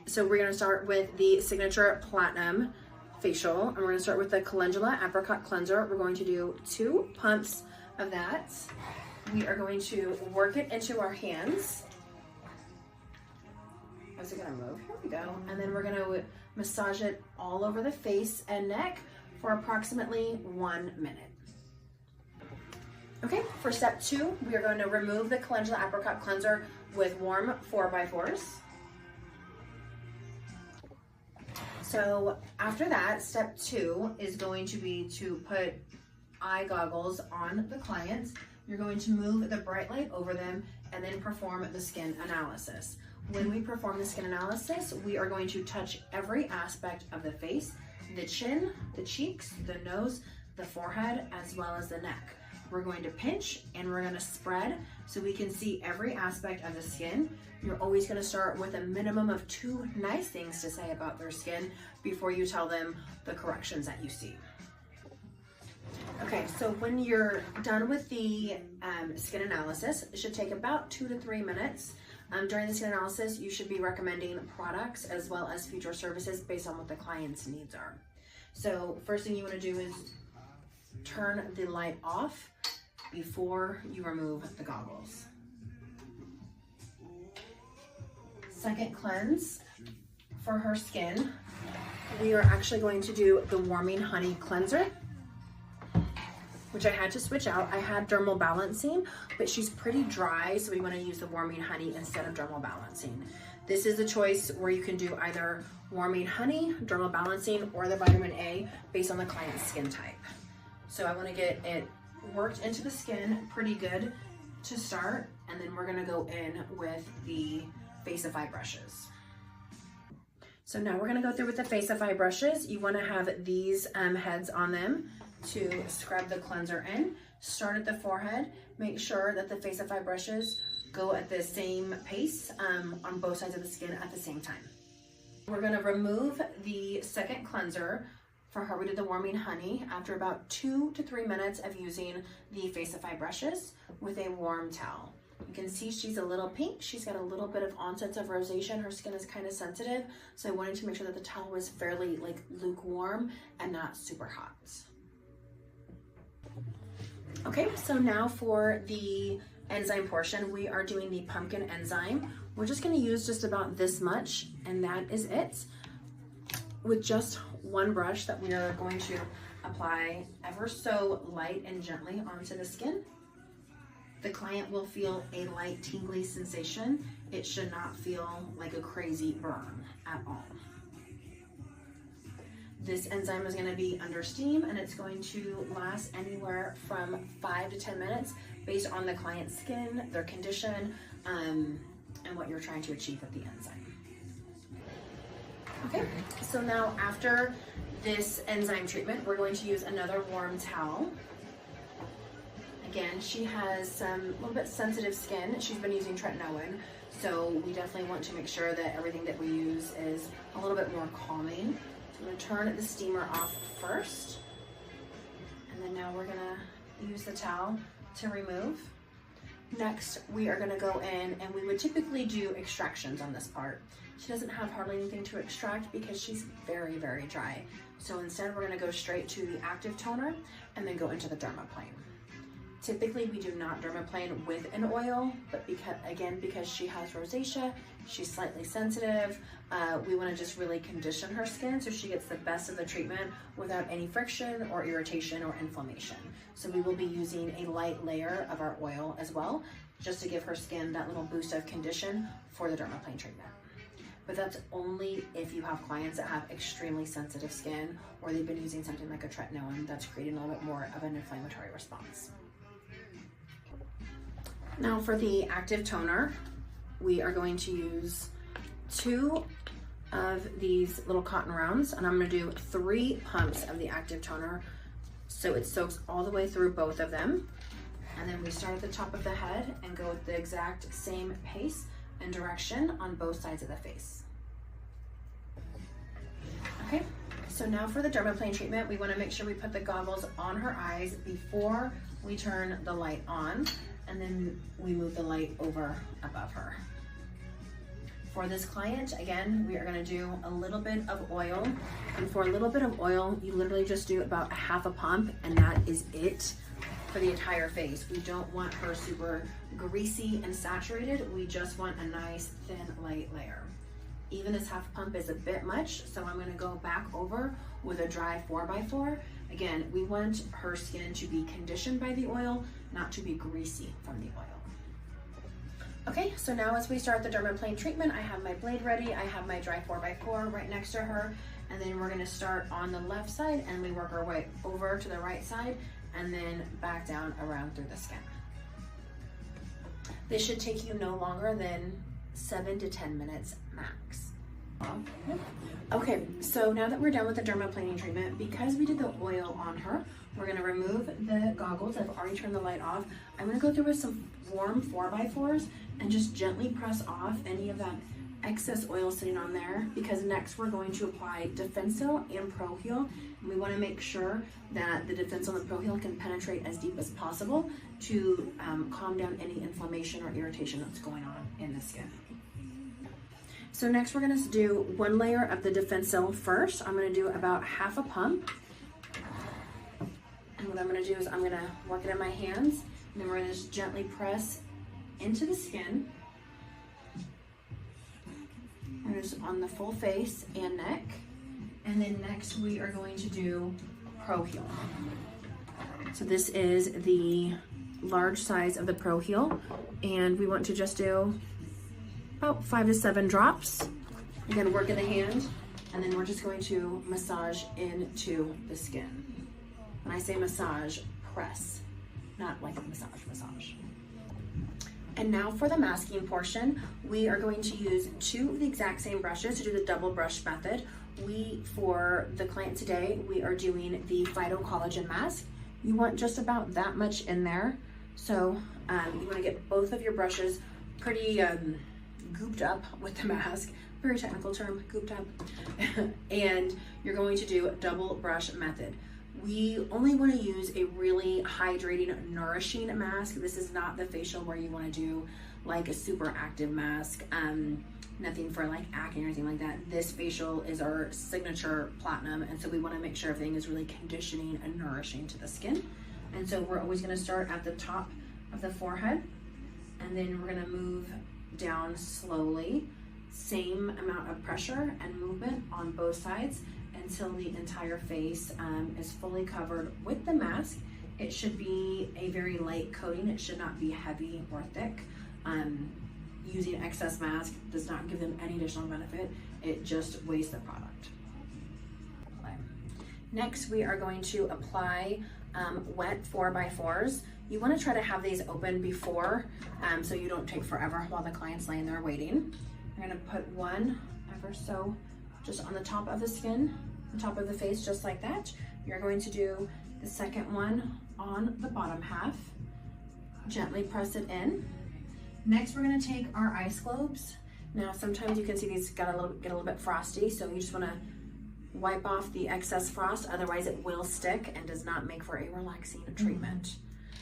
so we're gonna start with the Signature Platinum Facial, and we're gonna start with the Calendula Apricot Cleanser. We're going to do 2 pumps of that. We are going to work it into our hands. How's it gonna move? Here we go. And then we're gonna massage it all over the face and neck for approximately 1 minute. Okay, for step 2, we are going to remove the Calendula Apricot Cleanser with warm 4x4s. So after that, step 2 is going to be to put eye goggles on the client. You're going to move the bright light over them and then perform the skin analysis. When we perform the skin analysis, we are going to touch every aspect of the face, the chin, the cheeks, the nose, the forehead, as well as the neck. We're going to pinch and we're going to spread so we can see every aspect of the skin. You're always going to start with a minimum of 2 nice things to say about their skin before you tell them the corrections that you see. Okay, so when you're done with the skin analysis, it should take about 2 to 3 minutes. During the skin analysis, you should be recommending products as well as future services based on what the client's needs are. So first thing you want to do is turn the light off before you remove the goggles. Second cleanse for her skin, we are actually going to do the Warming Honey Cleanser, which I had to switch out. I had Dermal Balancing, but she's pretty dry, so we want to use the Warming Honey instead of Dermal Balancing. This is a choice where you can do either Warming Honey, Dermal Balancing, or the Vitamin A based on the client's skin type. So I want to get it worked into the skin pretty good to start, and then we're going to go in with the Faceify brushes. So now we're going to go through with the Faceify brushes. You want to have these heads on them to scrub the cleanser in. Start at the forehead. Make sure that the Faceify brushes go at the same pace on both sides of the skin at the same time. We're going to remove the second cleanser. For her, we did the Warming Honey after about 2 to 3 minutes of using the Faceify brushes with a warm towel. You can see she's a little pink. She's got a little bit of onsets of rosacea. Her skin is kind of sensitive, so I wanted to make sure that the towel was fairly lukewarm and not super hot. Okay, so now for the enzyme portion, we are doing the pumpkin enzyme. We're just going to use just about this much, and that is it. With just one brush that we are going to apply ever so light and gently onto the skin. The client will feel a light tingly sensation. It should not feel like a crazy burn at all. This enzyme is going to be under steam, and it's going to last anywhere from 5 to 10 minutes based on the client's skin, their condition, and what you're trying to achieve with the enzyme. Okay, so now after this enzyme treatment, we're going to use another warm towel. Again, she has a little bit sensitive skin. She's been using tretinoin, so we definitely want to make sure that everything that we use is a little bit more calming. So I'm going to turn the steamer off first, and then now we're going to use the towel to remove. Next, we are going to go in, and we would typically do extractions on this part. She doesn't have hardly anything to extract because she's very, very dry. So instead, we're going to go straight to the active toner and then go into the dermaplane. Typically, we do not dermaplane with an oil, but because she has rosacea, she's slightly sensitive, we want to just really condition her skin so she gets the best of the treatment without any friction or irritation or inflammation. So we will be using a light layer of our oil as well, just to give her skin that little boost of condition for the dermaplane treatment. But that's only if you have clients that have extremely sensitive skin, or they've been using something like a tretinoin that's creating a little bit more of an inflammatory response. Now for the active toner, we are going to use 2 of these little cotton rounds, and I'm going to do 3 pumps of the active toner so it soaks all the way through both of them. And then we start at the top of the head and go with the exact same pace and direction on both sides of the face. Okay, so now for the dermaplane treatment, we want to make sure we put the goggles on her eyes before we turn the light on, and then we move the light over above her. For this client, again, we are gonna do a little bit of oil. And for a little bit of oil, you literally just do about a half a pump, and that is it for the entire face. We don't want her super greasy and saturated. We just want a nice, thin, light layer. Even this half pump is a bit much, so I'm gonna go back over with a dry 4x4. Again, we want her skin to be conditioned by the oil, not to be greasy from the oil. Okay, so now as we start the dermaplane treatment, I have my blade ready. I have my dry 4x4 right next to her. And then we're gonna start on the left side and we work our way over to the right side and then back down around through the skin. This should take you no longer than 7 to 10 minutes max. Okay, so now that we're done with the dermaplaning treatment, because we did the oil on her, we're gonna remove the goggles. I've already turned the light off. I'm gonna go through with some warm 4x4s and just gently press off any of that excess oil sitting on there, because next we're going to apply Defensil and Pro Heal. And we wanna make sure that the Defensil and Pro Heal can penetrate as deep as possible to calm down any inflammation or irritation that's going on in the skin. So next we're gonna do one layer of the Defensil first. I'm gonna do about half a pump. And what I'm gonna do is I'm gonna work it in my hands, and then we're gonna just gently press into the skin. And just on the full face and neck. And then next we are going to do Pro Heal. So this is the large size of the Pro Heal, and we want to just do about 5 to 7 drops. Again, work in the hand, and then we're just going to massage into the skin. When I say massage, press, not like massage. And now for the masking portion, we are going to use 2 of the exact same brushes to do the double brush method. For the client today, we are doing the Phyto Collagen Mask. You want just about that much in there. So you wanna get both of your brushes pretty gooped up with the mask. Very technical term, gooped up. And you're going to do a double brush method. We only want to use a really hydrating, nourishing mask. This is not the facial where you want to do like a super active mask. Nothing for like acne or anything like that. This facial is our signature platinum, and so we want to make sure everything is really conditioning and nourishing to the skin. And so we're always going to start at the top of the forehead, and then we're going to move down slowly, same amount of pressure and movement on both sides until the entire face is fully covered with the mask. It should be a very light coating. It should not be heavy or thick. Using excess mask does not give them any additional benefit. It just wastes the product. Next, we are going to apply wet 4x4s. You want to try to have these open before so you don't take forever while the client's laying there waiting. You're going to put one ever so just on the top of the skin, the top of the face, just like that. You're going to do the second one on the bottom half. Gently press it in. Next, we're going to take our ice globes. Now, sometimes you can see these get a little bit frosty, so you just want to wipe off the excess frost, otherwise it will stick and does not make for a relaxing treatment.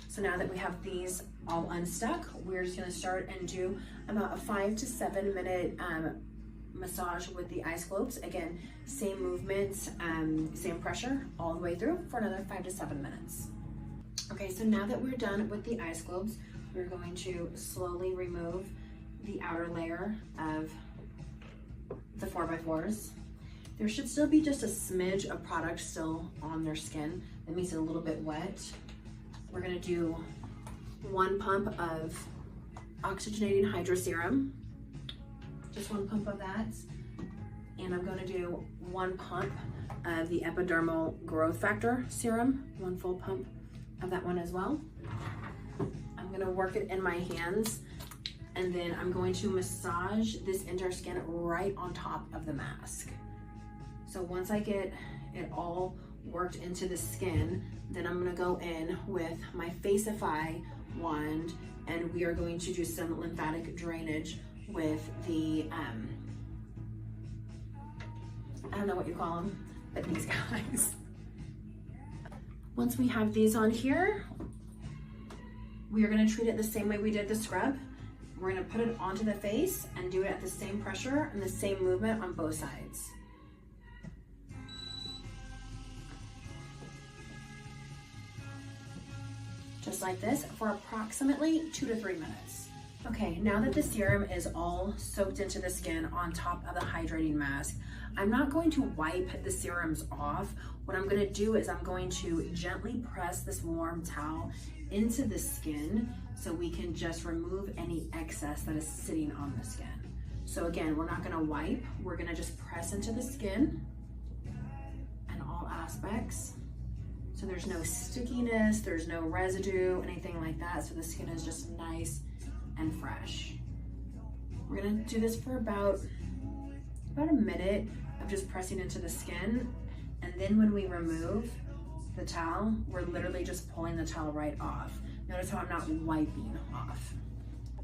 So now that we have these all unstuck, we're just gonna start and do about a 5 to 7 minute massage with the ice globes. Again, same movements, same pressure all the way through for another 5 to 7 minutes. Okay, so now that we're done with the ice globes, we're going to slowly remove the outer layer of the 4x4s. There should still be just a smidge of product still on their skin. That makes it a little bit wet. We're gonna do 1 pump of oxygenating hydro serum, just 1 pump of that. And I'm gonna do 1 pump of the epidermal growth factor serum, 1 full pump of that one as well. I'm gonna work it in my hands, and then I'm going to massage this entire skin right on top of the mask. So once I get it all worked into the skin, then I'm gonna go in with my Faceify wand, and we are going to do some lymphatic drainage with the, I don't know what you call them, but these guys. Once we have these on here, we are gonna treat it the same way we did the scrub. We're gonna put it onto the face and do it at the same pressure and the same movement on both sides. Just like this for approximately 2 to 3 minutes. Okay, now that the serum is all soaked into the skin on top of the hydrating mask, I'm not going to wipe the serums off. What I'm gonna do is I'm going to gently press this warm towel into the skin so we can just remove any excess that is sitting on the skin. So again, we're not gonna wipe, we're gonna just press into the skin and all aspects. So there's no stickiness, there's no residue, anything like that. So the skin is just nice and fresh. We're gonna do this for about a minute of just pressing into the skin. And then when we remove the towel, we're literally just pulling the towel right off. Notice how I'm not wiping off.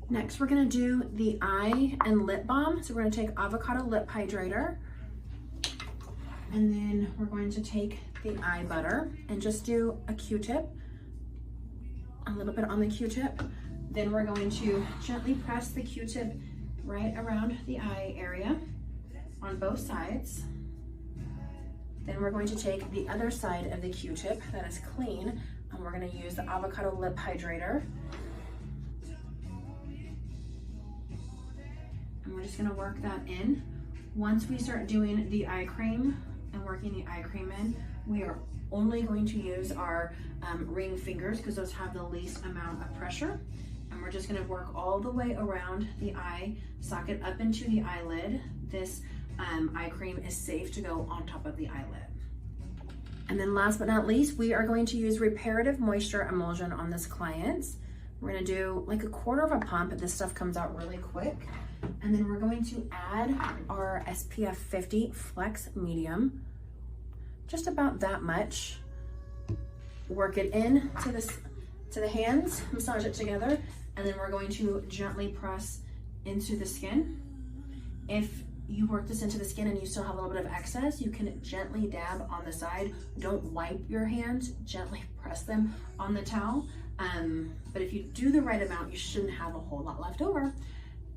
Next, we're gonna do the eye and lip balm. So we're gonna take avocado lip hydrator, and then we're going to take the eye butter and just do a Q-tip, a little bit on the Q-tip. Then we're going to gently press the Q-tip right around the eye area on both sides. Then we're going to take the other side of the Q-tip that is clean, and we're going to use the avocado lip hydrator. And we're just going to work that in. Once we start doing the eye cream and working the eye cream in, we are only going to use our ring fingers because those have the least amount of pressure. And we're just going to work all the way around the eye socket up into the eyelid. This eye cream is safe to go on top of the eyelid. And then last but not least, we are going to use Reparative Moisture Emulsion on this client. We're gonna do like a quarter of a pump. This stuff comes out really quick. And then we're going to add our SPF 50 Flex Medium, just about that much. Work it in to the hands, massage it together, and then we're going to gently press into the skin. If you work this into the skin and you still have a little bit of excess, you can gently dab on the side. Don't wipe your hands, gently press them on the towel. But if you do the right amount, you shouldn't have a whole lot left over.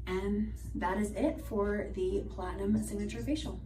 And that is it for the Platinum Signature Facial.